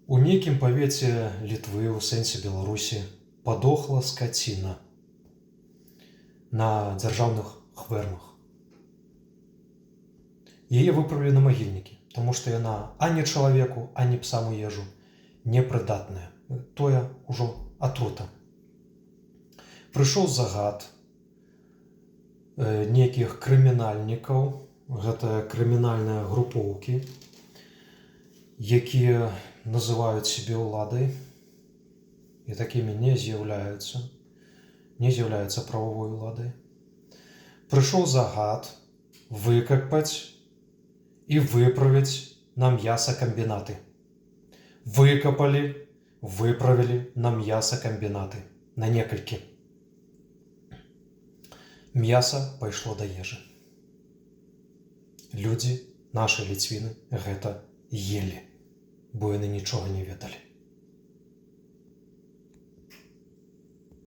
У нейкім павеце Літвы, у сэнсе Беларусі, падохла скаціна на дзяржаўных хвэрмах. Яе выправілі на магільнікі, таму што яна ані чалавеку, ані псам у ежу непрыдатная. Тое ўжо атрута. Прыйшоў загад нейкіх крымінальнікаў, гэта крымінальныя групоўкі, якія называюць сябе ўладай і такімі не з'яўляюцца прававой уладай. Прыйшоў загад выкапаць і выправіць на мясакамбінаты. Выкапалі, выправілі на мясакамбінаты. На некалькі. Мяса пайшло да ежы. Людзі, нашы ліцвіны, гэта елі, бо яны нічога не ведалі.